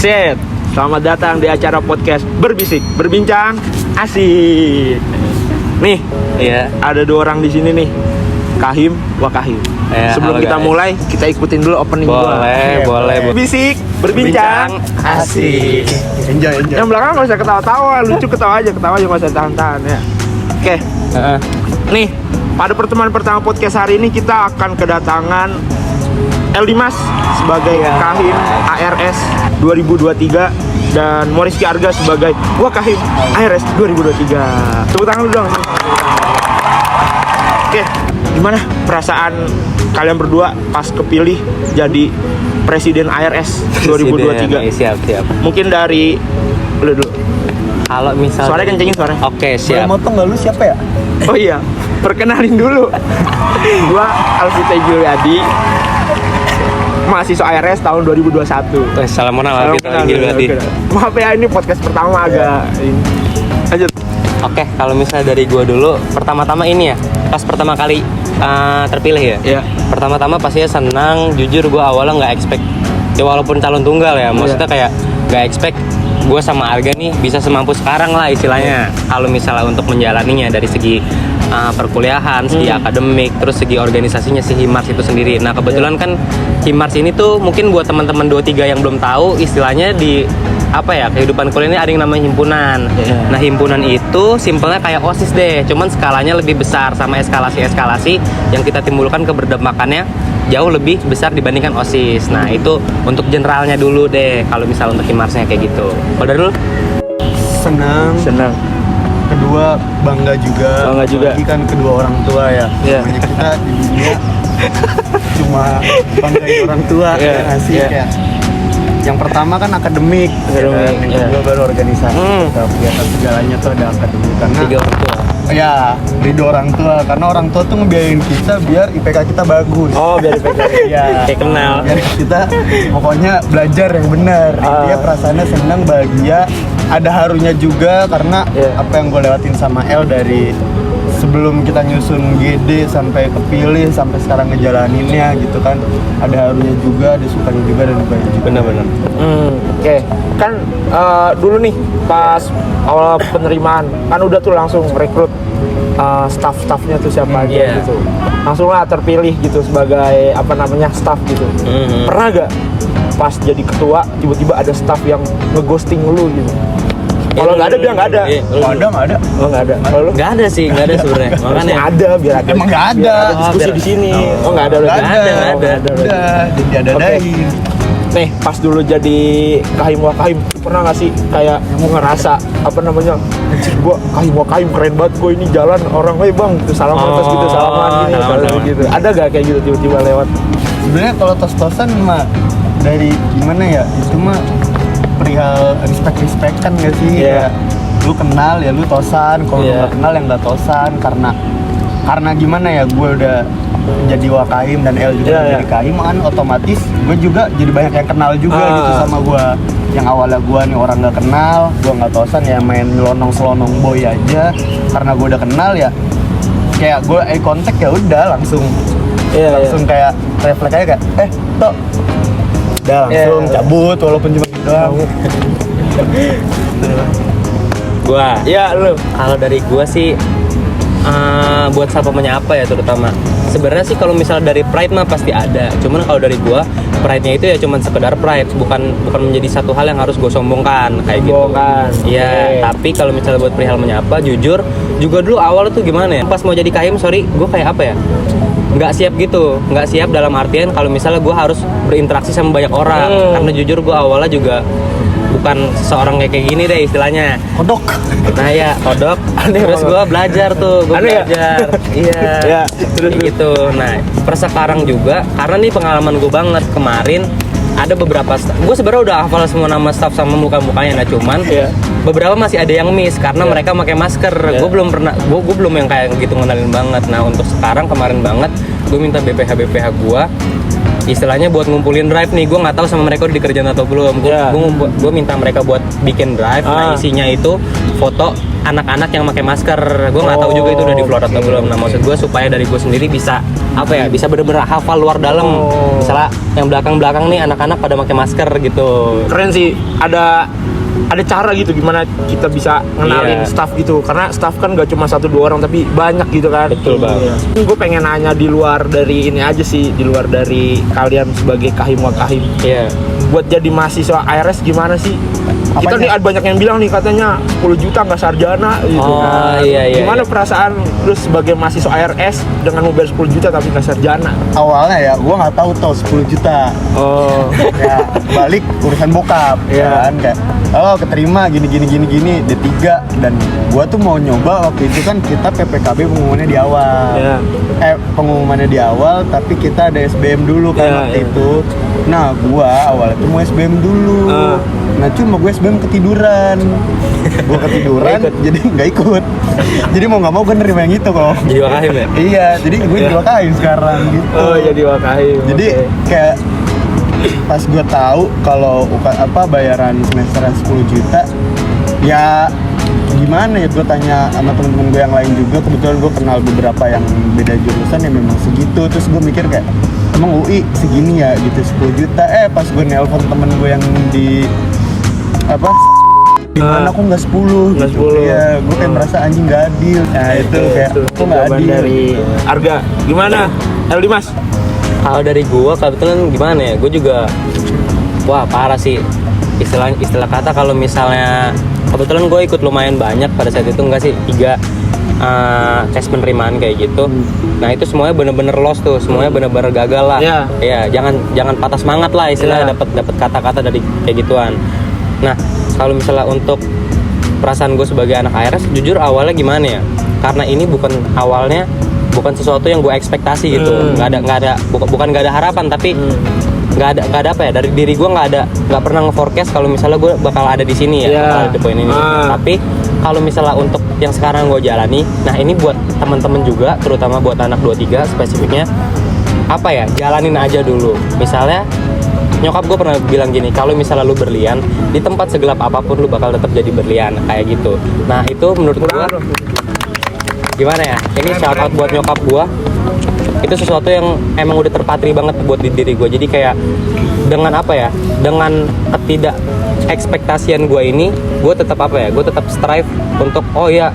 Set, selamat datang di acara podcast Berbisik, Berbincang, Asik. Nih, Iya. ada dua orang di sini nih, Kahim, Wakahim. Sebelum halo kita guys. mulai, kita ikutin dulu opening gua. Boleh. Berbisik, Berbincang, Asik. Enjoy. Yang belakang nggak usah ketawa-tawa, lucu ketawa aja nggak usah tahan-tahan ya. Oke, nih pada pertemuan pertama podcast hari ini kita akan kedatangan El Dimas sebagai Kahim ARS 2023 dan Moriski Arga sebagai Wakahim ARS 2023. Tepuk tangan dulu dong. Oke, gimana perasaan kalian berdua pas kepilih jadi Presiden ARS 2023? Siap. Mungkin dari lu dulu. Kalau misalnya Suaranya kencengin suara. Oke, Boleh siap. motong nggak lu siapa ya? Oh iya, perkenalin dulu. Gua Alvita Juliadi, mahasiswa ARS tahun 2021. Salam kenal kita lagi. Maaf ya, ini podcast pertama agak ini. Lanjut. Oke, kalau misalnya dari gua dulu, pertama-tama ini ya, pas pertama kali terpilih ya. Iya. Pertama-tama pastinya senang, jujur gua awalnya nggak expect. Ya walaupun calon tunggal ya, maksudnya kayak nggak expect gue sama Arga nih bisa semampu sekarang lah istilahnya. Kalau misalnya untuk menjalaninya dari segi perkuliahan, segi akademik, terus segi organisasinya si Himars itu sendiri. Nah kebetulan kan Himars ini tuh mungkin buat teman-teman 23 yang belum tahu istilahnya di apa ya, kehidupan kuliah ini ada yang namanya himpunan. Nah himpunan itu simpelnya kayak OSIS deh, cuman skalanya lebih besar sama eskalasi-eskalasi yang kita timbulkan keberdampakannya jauh lebih besar dibandingkan OSIS. Nah itu untuk generalnya dulu deh kalau misal untuk Himarsnya kayak gitu. Kalau dari lu? Senang. Kedua bangga juga. Apalagi kan kedua orang tua ya. Iya. Namanya kita di dunia cuma banggain orang tua ya nggak sih kayak. Yang pertama kan akademik, ya kan? Yang kedua baru organisasi. Kegiatan segalanya tuh ada akademik karena Tiga orang tua. ya ridho orang tua karena orang tua tuh ngebiayain kita biar IPK kita bagus. Oh, biar dipegang. Iya. Kayak kenal. Biar kita pokoknya belajar yang benar. Dia perasaannya senang, bahagia, ada harunya juga karena apa yang gue lewatin sama El dari sebelum kita nyusun GD sampai kepilih sampai sekarang ngejalaninnya gitu kan, ada harunya juga, ada sukanya juga dan dukanya juga. Bener-bener. Oke. Kan dulu nih pas awal penerimaan kan udah tuh langsung rekrut staff-staffnya tuh siapa aja gitu. Langsung lah terpilih gitu sebagai apa namanya staff gitu. Pernah gak pas jadi ketua tiba-tiba ada staff yang ngeghosting lu gitu? Kalau nggak ada bilang nggak ada. Nggak ada. Oh nggak ada. Kalau lu? Nggak ada sih, nggak ada sebenarnya. Makanya Ada biar ada. Emang nggak ada. Biar ada diskusi biar- di sini. Oh nggak ada. Nggak berarti. ada. Udah, jadi ada-adain. Nih pas dulu jadi Kahim Wakahim pernah nggak sih kayak ngerasa apa namanya, anjir gua Kahim Wakahim keren banget, gua ini jalan orang, bang gitu salaman terus gitu salaman gini salaman. gitu. Ada gak kayak gitu tiba-tiba lewat? Sebenarnya kalau tos-tosan mah dari gimana ya, itu mah perihal respect-respectan gak sih? Iya. Ya, lu kenal ya lu tosan, kalau lu nggak kenal ya nggak tosan karena gimana ya, gue udah jadi Wakahim dan El juga jadi Kahim kan, otomatis gue juga jadi banyak yang kenal juga gitu sama gue. Yang awalnya gue nih orang nggak kenal, gue nggak tosan ya main selonong boy aja, karena gue udah kenal ya kayak gue eye contact ya udah langsung kayak refleks aja kayak tok udah langsung cabut walaupun cuma gitu doang. gua. Ya lu. Kalau dari gua sih buat siapa menyapa ya terutama. Sebenarnya sih kalau misalnya dari pride mah pasti ada. Cuman kalau dari gua pride-nya itu ya cuman sekedar pride, bukan menjadi satu hal yang harus gua sombongkan kayak gitu. Iya, tapi kalau misalnya buat perihal menyapa, jujur juga dulu awal tuh gimana ya? Pas mau jadi Kahim, gua kayak apa ya? Nggak siap gitu, nggak siap dalam artian kalau misalnya gua harus berinteraksi sama banyak orang. Karena jujur gua awalnya juga bukan seorang kayak gini deh istilahnya. Kodok. Nah ya, kodok. Terus gue belajar tuh, belajar. Iya. Terus gitu. Nah, per sekarang juga karena nih pengalaman gue banget kemarin ada beberapa gue sebenarnya udah hafal semua nama staff sama muka-mukanya, nah cuman beberapa masih ada yang miss karena mereka pakai masker. Gue belum pernah, gue belum yang kayak gitu ngenalin banget. Nah, untuk sekarang kemarin banget gue minta BPH gue istilahnya buat ngumpulin drive nih. Gue nggak tahu sama mereka udah dikerjain atau belum. Gue minta mereka buat bikin drive. Nah isinya itu foto anak-anak yang pakai masker. Gue nggak tahu juga itu udah di-upload atau belum. Nah maksud gue supaya dari gue sendiri bisa apa ya, bisa bener-bener hafal luar dalam. Misalnya yang belakang-belakang nih anak-anak pada pakai masker gitu. Keren sih, ada cara gitu gimana kita bisa ngenalin staff gitu, karena staff kan gak cuma 1-2 orang tapi banyak gitu kan. Betul banget. Gue pengen nanya di luar dari ini aja sih, di luar dari kalian sebagai kahim wakahim. Iya. Buat jadi mahasiswa ARS gimana sih? Kita nih ada banyak yang bilang nih katanya 10 juta nggak sarjana gitu. Oh, iya. Gimana perasaan lu sebagai mahasiswa ARS dengan mobil 10 juta tapi nggak sarjana? Awalnya ya gue nggak tahu tuh 10 juta. Ya balik urusan bokap ya kan, kayak keterima gini D3, dan gue tuh mau nyoba. Waktu itu kan kita PPKB pengumumannya di awal. Pengumumannya di awal tapi kita ada SBM dulu kan waktu itu. Nah gue awalnya tuh mau SBM dulu. Nah cuma gue SBM ketiduran. Gue ketiduran jadi nggak ikut. Jadi mau nggak mau gue nerima yang itu kok. Jadi wakahim ya? Iya, jadi gue jadi wakahim sekarang gitu. Oh, jadi wakahim. Jadi kayak pas gue tahu kalau bayaran semesternya 10 juta, ya gimana ya, gue tanya sama temen-temen gue yang lain juga. Kebetulan gue kenal beberapa yang beda jurusan yang memang segitu. Terus gue mikir kayak, emang UI segini ya gitu 10 juta. Pas gue nelpon temen gue yang di dimana aku nggak 10 gitu. Iya, gue kayak merasa anjing nggak adil. Nah itu kayak aku nggak adil. Dari Arga gimana? Dimas? Kalau dari gue kebetulan gimana ya, gue juga wah parah sih istilah kata. Kalau misalnya kebetulan gue ikut lumayan banyak pada saat itu, enggak sih 3 tes penerimaan kayak gitu. Nah itu semuanya bener-bener lost tuh, semuanya bener-bener gagal lah. Ya jangan patah semangat lah istilahnya, dapat kata-kata dari kayak gituan. Nah kalau misalnya untuk perasaan gue sebagai anak ARS, jujur awalnya gimana ya, karena ini bukan sesuatu yang gue ekspektasi gitu. Bukan nggak ada harapan, tapi nggak ada apa ya, dari diri gue nggak pernah nge-forecast kalau misalnya gue bakal ada di sini ya, bakal ada di poin ini. Tapi kalau misalnya untuk yang sekarang gue jalani, nah ini buat teman-teman juga, terutama buat anak 23 spesifiknya, apa ya, jalanin aja dulu. Misalnya nyokap gue pernah bilang gini, kalau misalnya lu berlian di tempat segelap apapun lu bakal tetap jadi berlian, kayak gitu. Nah itu menurut gue gimana ya, ini shout out buat nyokap gue. Itu sesuatu yang emang udah terpatri banget buat di diri gue. Jadi kayak dengan apa ya, dengan ketidak ekspektasian gue ini, gue tetap apa ya, gue tetap strive untuk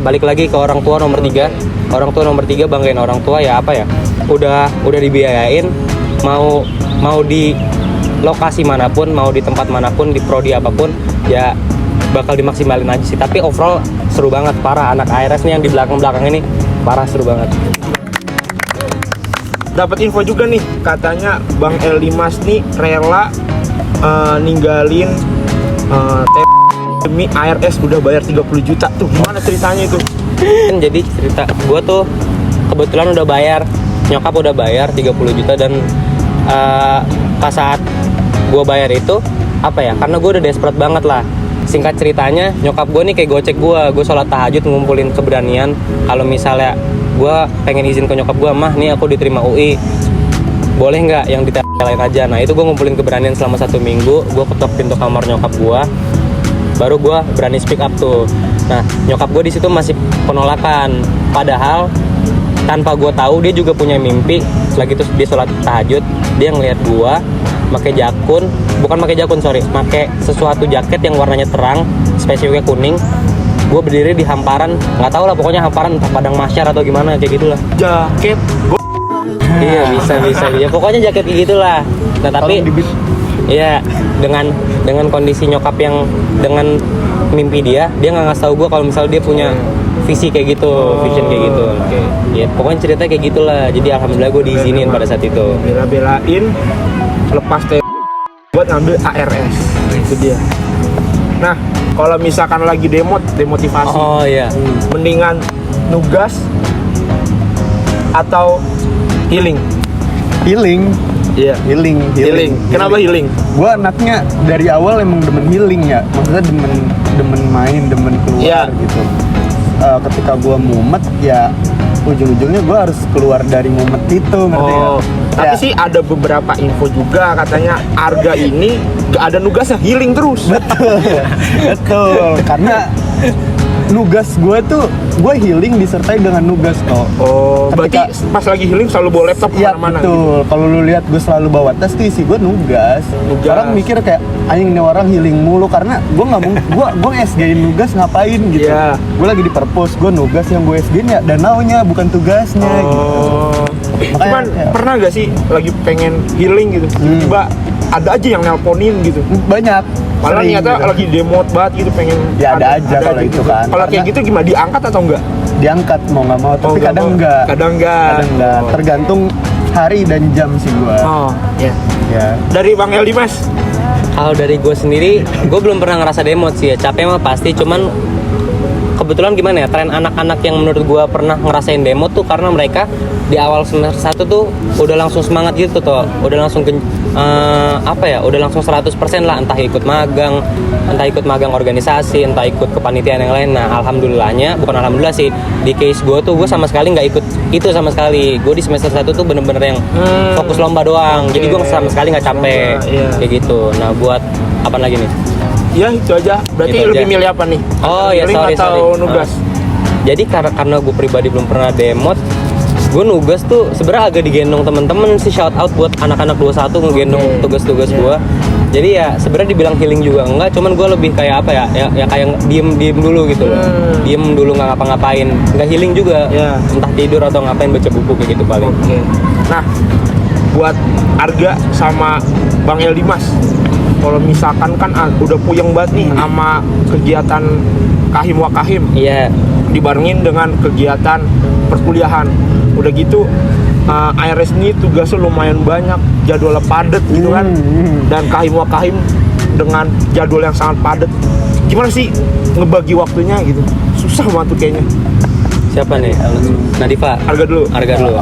balik lagi ke orang tua nomor 3. Orang tua nomor 3, banggain orang tua ya, apa ya, udah dibiayain, mau di lokasi manapun, mau di tempat manapun, di prodi apapun ya bakal dimaksimalin aja sih. Tapi overall seru banget, parah. Anak ARS nih yang di belakang ini parah, seru banget. Dapat info juga nih, katanya Bang Dimas nih rela ninggalin demi ARS, udah bayar 30 juta tuh. Gimana ceritanya itu? Jadi cerita gue tuh kebetulan udah bayar, nyokap udah bayar 30 juta. Dan pas saat gue bayar itu apa ya, karena gue udah desperate banget lah. Singkat ceritanya, nyokap gue nih kayak gocek gue sholat tahajud ngumpulin keberanian. Kalau misalnya gue pengen izin ke nyokap gue, mah nih aku diterima UI, boleh nggak yang ditelain aja. Nah itu gue ngumpulin keberanian selama 1 minggu. Gue ketok pintu kamar nyokap gue, baru gue berani speak up tuh. Nah nyokap gue di situ masih penolakan, padahal tanpa gue tahu dia juga punya mimpi. Selagi itu dia sholat tahajud, dia ngeliat gue pakai sesuatu jaket yang warnanya terang, spesifiknya kuning. Gue berdiri di hamparan, nggak tahu lah pokoknya hamparan entah padang mahsyar atau gimana kayak gitulah. Jaket Iya bisa ya, pokoknya jaket kayak gitulah. Nah tapi iya, dengan kondisi nyokap yang dengan mimpi dia nggak ngasih tahu gue kalau misalnya dia punya visi kayak gitu, vision kayak gitu. Ya pokoknya ceritanya kayak gitulah. Jadi alhamdulillah gue diizinin pada saat itu. Bela-belain lepas buat ngambil ARS, itu dia. Nah kalau misalkan lagi demotivasi, mendingan nugas atau healing. Iya, healing. Kenapa healing? Gue anaknya dari awal emang demen healing ya, maksudnya demen main, demen keluar gitu. Ketika gue mumet ya ujung-ujungnya gue harus keluar dari momen itu, ngerti nggak? Tapi Ya, sih ada beberapa info juga katanya Arga ini gak ada nugasnya, healing terus. betul. Karena nugas gue tuh, gue healing disertai dengan nugas kok. Oh, Ketika- berarti pas lagi healing selalu bawa laptop Iya kemana-mana. betul. Kalau lu lihat gue selalu bawa tas tuh isi gue nugas. Nugas. Orang mikir kayak anjing ini orang healing mulu karena gue nggak mau gue SG-in nugas ngapain gitu. Iya. Gue lagi di perpus, gue nugas yang gue SG-in ya danaunya bukan tugasnya gitu. Oh. Cuman Makanya, ya. pernah gak sih lagi pengen healing gitu, tiba-tiba ada aja yang nelponin gitu. Banyak. Malah sering niatnya gitu. lagi demot banget gitu pengen. Ya, ada aja kalau itu kan. Kalau kayak Karena- gitu gimana, diangkat atau enggak? Diangkat mau nggak mau, tapi Oh, nggak kadang mau. enggak. Kadang enggak. Kadang enggak. Oh. Tergantung hari dan jam sih gue. Oh, ya. Ya. Dari Bang Eldi Mas. Kalau dari gue sendiri, gue belum pernah ngerasa demot sih ya. Capek mah pasti, cuman kebetulan gimana ya, tren anak-anak yang menurut gue pernah ngerasain demot tuh karena mereka di awal semester 1 tuh udah langsung semangat gitu tuh, udah langsung udah langsung 100% lah, entah ikut magang organisasi, entah ikut kepanitiaan yang lain. Nah, bukan alhamdulillah sih, di case gue tuh gue sama sekali nggak ikut itu sama sekali. Gue di semester 1 tuh bener-bener yang fokus lomba doang, jadi gue sama sekali nggak capek. Lomba, iya. Kayak gitu. Nah, buat apa lagi nih? Ya itu aja. Berarti Itu lebih aja. milih apa nih? Oh ya, Healing atau sorry. nugas? Jadi karena gue pribadi belum pernah demot, gue nugas tuh sebenarnya agak digendong temen-temen sih. Shout out buat anak-anak 21 ngegendong tugas-tugas gue. Jadi ya sebenarnya dibilang healing juga enggak, cuman gue lebih kayak apa ya kayak diem dulu gitu loh. Diem dulu nggak ngapa-ngapain, nggak healing juga. Ya. Entah tidur atau ngapain, baca buku kayak gitu paling. Oke. Nah, buat Arga sama Bang Eldi Mas, kalau misalkan kan udah puyeng banget nih sama kegiatan Kahim Wakahim, Iya. dibarengin dengan kegiatan perkuliahan, udah gitu ARS ini tugasnya lumayan banyak, jadwalnya padet gitu kan, dan Kahim Wakahim dengan jadwal yang sangat padet. Gimana sih ngebagi waktunya gitu? Susah banget tuh kayaknya. Siapa nih? Nadifa. Arga dulu. Arga dulu.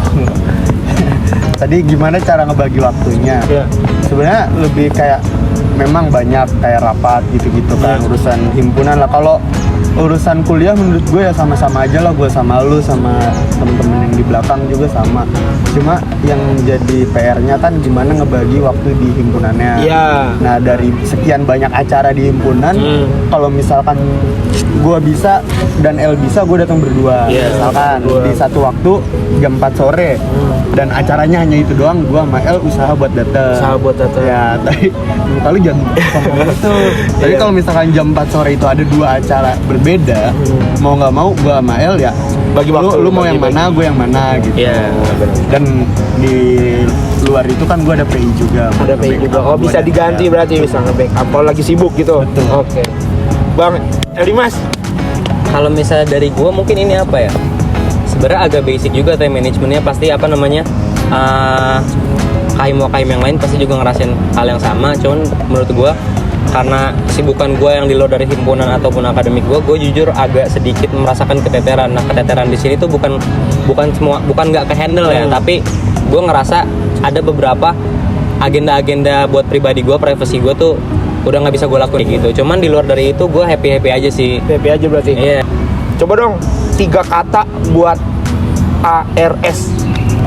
Tadi gimana cara ngebagi waktunya? Ya. Sebenarnya lebih kayak memang banyak kayak rapat gitu-gitu kan, urusan himpunan lah. Kalau urusan kuliah menurut gue ya sama-sama aja lah, gue sama lu sama temen-temen yang di belakang juga sama. Cuma yang jadi PR-nya kan gimana ngebagi waktu di himpunannya. Iya. Nah dari sekian banyak acara di himpunan, kalau misalkan gue bisa dan El bisa, gue datang berdua. Iya, Misalkan berdua. di satu waktu jam 4 sore dan acaranya hanya itu doang, gue sama El usaha buat datang. Usaha buat datang. Ya, tapi muka lu jangan sombong itu. Tapi Iya. kalau misalkan jam 4 sore itu ada dua acara berbeda, mau nggak mau gue sama El ya Bagi waktu, lu mau yang bagi-bagi. mana, gue yang mana gitu. Iya, benar. Dan di luar itu kan gue ada PI juga. Ada pay juga. Oh, Gua bisa ada- diganti ya. berarti, bisa nge-backup kalau lagi sibuk gitu. Betul. Oke. Bang Eldi Mas. Kalau misalnya dari gua mungkin ini apa ya? Sebenarnya agak basic juga time managementnya, pasti apa namanya? Kahim yang lain pasti juga ngerasain hal yang sama. Cuman menurut gua karena kesibukan gua yang di luar dari himpunan ataupun akademik gua jujur agak sedikit merasakan keteteran. Nah, keteteran di sini tuh bukan nggak ke-handle ya, tapi gua ngerasa ada beberapa agenda-agenda buat pribadi gua, privacy gua tuh udah nggak bisa gua lakuin gitu. Cuman di luar dari itu gua happy aja sih. PP aja berarti. Iya. Coba dong 3 kata buat ARS.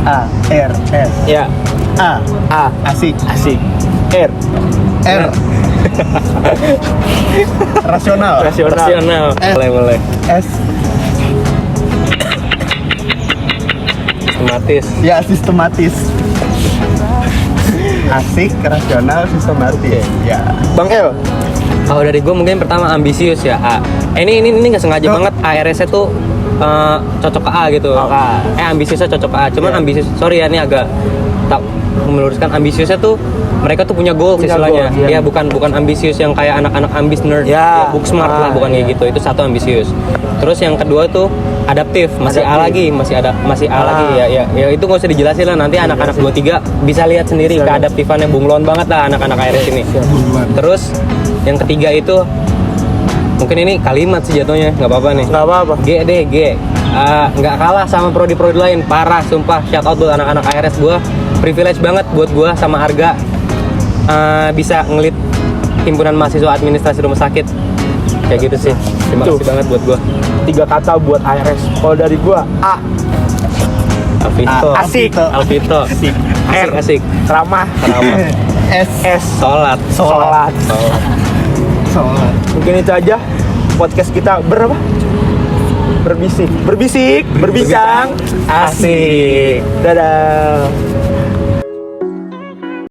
A R S Ya. A A. asik, Asik. R. R rasional, Rasional. Boleh. S Sistematis. ya sistematis. Asik, rasional, sistematis. Ya. Bang El. Kalau dari gue mungkin pertama ambisius ya. A. Ini nggak sengaja banget ARS-nya tuh cocok ke A gitu. Ambisiusnya cocok ke A. Cuman ambisius, sorry ya ini agak tak meluruskan, ambisiusnya tuh mereka tuh punya goal Punya istilahnya. goal, iya. Ya bukan ambisius yang kayak anak-anak ambis nerd, Ya. book smart lah, bukan kayak Iya. gitu. Itu satu ambisius. Terus yang kedua tuh adaptif, masih A lagi, masih A lagi ya itu nggak usah dijelasin lah, nanti anak-anak 23 bisa lihat sendiri Bisa lihat. keadaptifannya bunglon banget lah anak-anak ARS ini. Terus yang ketiga itu mungkin ini kalimat sih jatuhnya, nggak apa-apa nih. Nggak apa-apa. G deh, G. Nggak kalah sama prodi-prodi lain, parah sumpah. Shout out buat anak-anak ARS, gua privilege banget buat gua sama Arga bisa ngelit himpunan mahasiswa administrasi rumah sakit kayak gitu sih. Terima Tuh. kasih banget buat gua. 3 kata buat ARS. Kalau dari gua A. Alvito. Asik. Alvito. Asik. Asik. Ramah. S Sholat. Sholat. Sholat. Mungkin itu aja podcast kita berapa? Berbincang. Asik. Dadah.